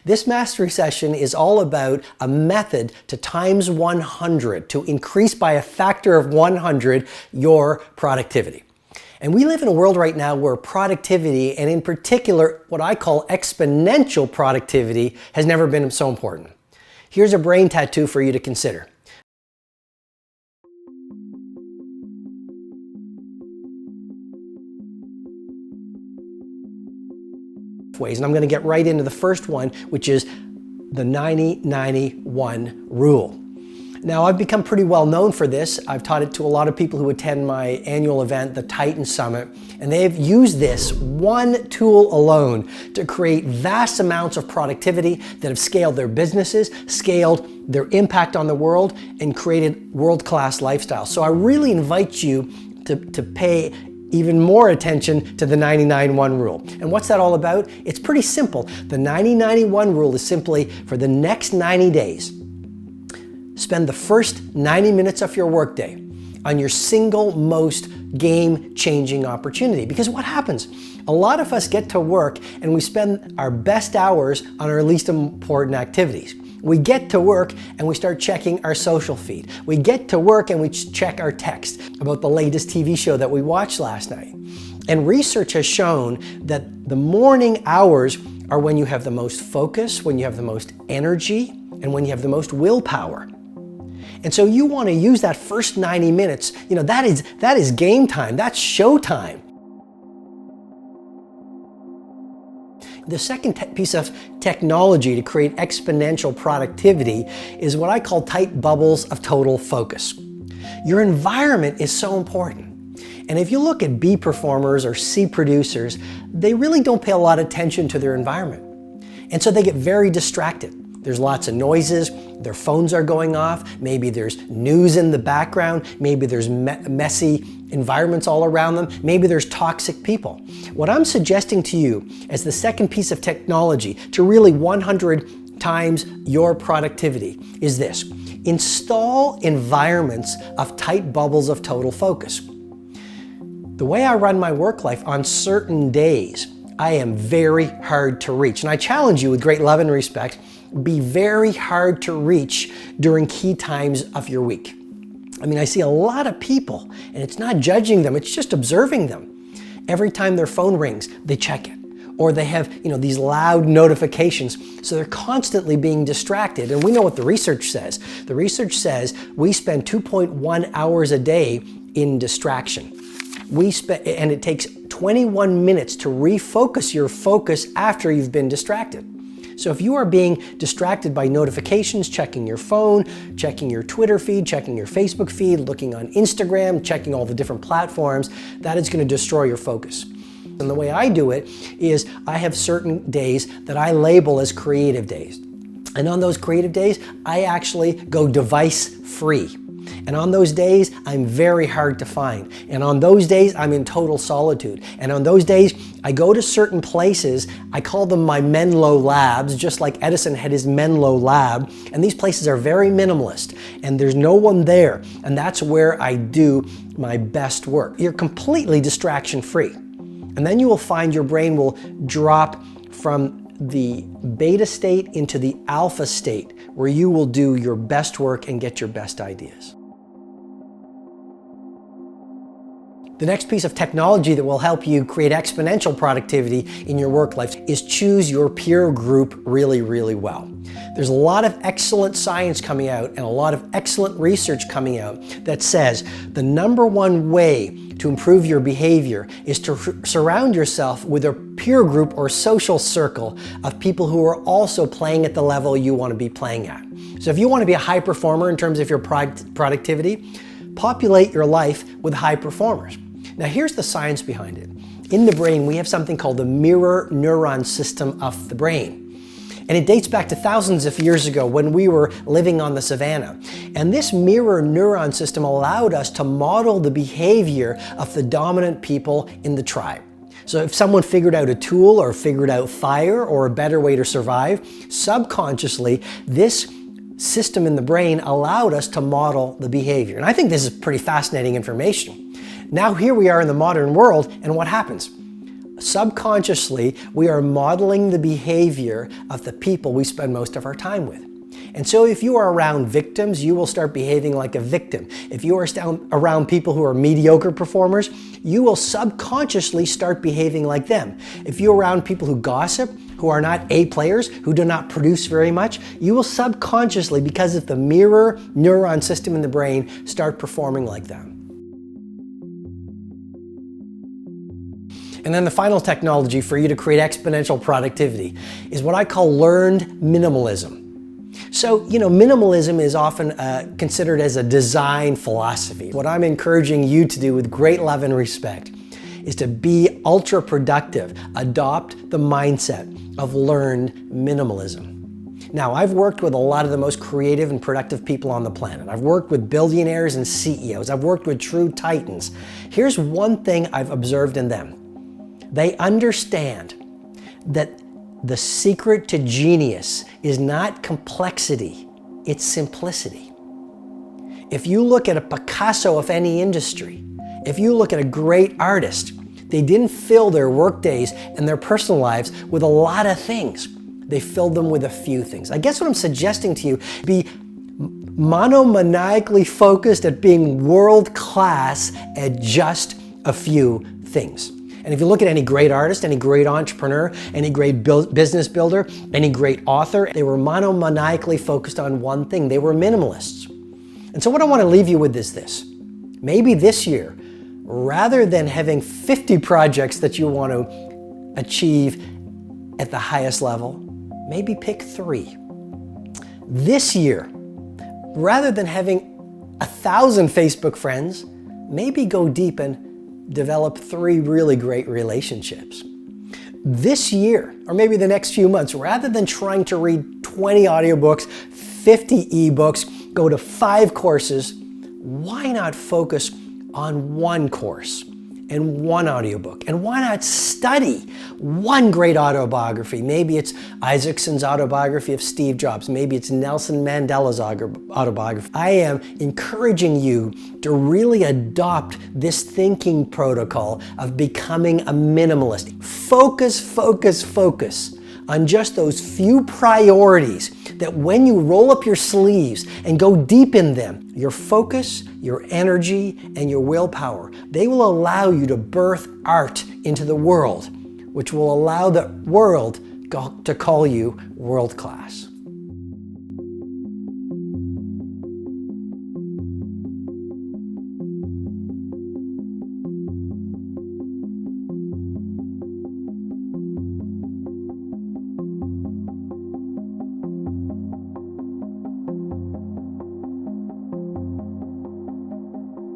This mastery session is all about a method to times 100, to increase by a factor of 100 your productivity. And we live in a world right now where productivity, and in particular what I call exponential productivity, has never been so important. Here's a brain tattoo for you to consider. Ways, and I'm going to get right into the first one, which is the 90-90-1 rule. Now, I've become pretty well known for this. I've taught it to a lot of people who attend my annual event, the Titan Summit, and they've used this one tool alone to create vast amounts of productivity that have scaled their businesses, scaled their impact on the world, and created world-class lifestyles. So I really invite you to pay even more attention to the 90-90-1 rule. And what's that all about? It's pretty simple. The 90-90-1 rule is simply for the next 90 days, spend the first 90 minutes of your workday on your single most game-changing opportunity. Because what happens? A lot of us get to work and we spend our best hours on our least important activities. We get to work and we start checking our social feed. We get to work and we check our text about the latest TV show that we watched last night. And research has shown that the morning hours are when you have the most focus, when you have the most energy, and when you have the most willpower. And so you want to use that first 90 minutes, that is game time, that's show time. The second piece of technology to create exponential productivity is what I call tight bubbles of total focus. Your environment is so important. And if you look at B performers or C producers, they really don't pay a lot of attention to their environment. And so they get very distracted. There's lots of noises, their phones are going off, maybe there's news in the background, maybe there's messy environments all around them, maybe there's toxic people. What I'm suggesting to you as the second piece of technology to really 100 times your productivity is this. Install environments of tight bubbles of total focus. The way I run my work life, on certain days, I am very hard to reach. And I challenge you with great love and respect, be very hard to reach during key times of your week. I mean, I see a lot of people, and it's not judging them, it's just observing them. Every time their phone rings, they check it. Or they have, these loud notifications, so they're constantly being distracted. And we know what the research says. The research says we spend 2.1 hours a day in distraction. And it takes 21 minutes to refocus your focus after you've been distracted. So if you are being distracted by notifications, checking your phone, checking your Twitter feed, checking your Facebook feed, looking on Instagram, checking all the different platforms, that is going to destroy your focus. And the way I do it is I have certain days that I label as creative days. And on those creative days, I actually go device free. And on those days, I'm very hard to find. And on those days, I'm in total solitude. And on those days, I go to certain places, I call them my Menlo labs, just like Edison had his Menlo lab. And these places are very minimalist, and there's no one there. And that's where I do my best work. You're completely distraction free. And then you will find your brain will drop from the beta state into the alpha state, where you will do your best work and get your best ideas. The next piece of technology that will help you create exponential productivity in your work life is choose your peer group really, really well. There's a lot of excellent science coming out and a lot of excellent research coming out that says the number one way to improve your behavior is to surround yourself with a peer group or social circle of people who are also playing at the level you want to be playing at. So if you want to be a high performer in terms of your productivity, populate your life with high performers. Now here's the science behind it. In the brain, we have something called the mirror neuron system of the brain. And it dates back to thousands of years ago when we were living on the savannah. And this mirror neuron system allowed us to model the behavior of the dominant people in the tribe. So if someone figured out a tool or figured out fire or a better way to survive, subconsciously, this system in the brain allowed us to model the behavior. And I think this is pretty fascinating information. Now here we are in the modern world, and what happens? Subconsciously, we are modeling the behavior of the people we spend most of our time with. And so if you are around victims, you will start behaving like a victim. If you are around people who are mediocre performers, you will subconsciously start behaving like them. If you're around people who gossip, who are not A players, who do not produce very much, you will subconsciously, because of the mirror neuron system in the brain, start performing like them. And then the final technology for you to create exponential productivity is what I call learned minimalism. So, minimalism is often considered as a design philosophy. What I'm encouraging you to do with great love and respect is to be ultra productive, adopt the mindset of learned minimalism. Now, I've worked with a lot of the most creative and productive people on the planet. I've worked with billionaires and CEOs. I've worked with true titans. Here's one thing I've observed in them. They understand that the secret to genius is not complexity, it's simplicity. If you look at a Picasso of any industry, if you look at a great artist, they didn't fill their work days and their personal lives with a lot of things. They filled them with a few things. I guess what I'm suggesting to you, be monomaniacally focused at being world class at just a few things. And if you look at any great artist, any great entrepreneur, any great business builder, any great author, they were monomaniacally focused on one thing. They were minimalists. And so what I want to leave you with is this. Maybe this year, rather than having 50 projects that you want to achieve at the highest level, maybe pick 3. This year, rather than having 1,000 Facebook friends, maybe go deep and develop 3 really great relationships. This year, or maybe the next few months, rather than trying to read 20 audiobooks, 50 ebooks, go to 5 courses, why not focus on 1 course and 1 audiobook? And why not study 1 great autobiography? Maybe it's Isaacson's autobiography of Steve Jobs. Maybe it's Nelson Mandela's autobiography. I am encouraging you to really adopt this thinking protocol of becoming a minimalist. Focus, focus, focus on just those few priorities that when you roll up your sleeves and go deep in them, your focus, your energy, and your willpower, they will allow you to birth art into the world, which will allow the world to call you world class.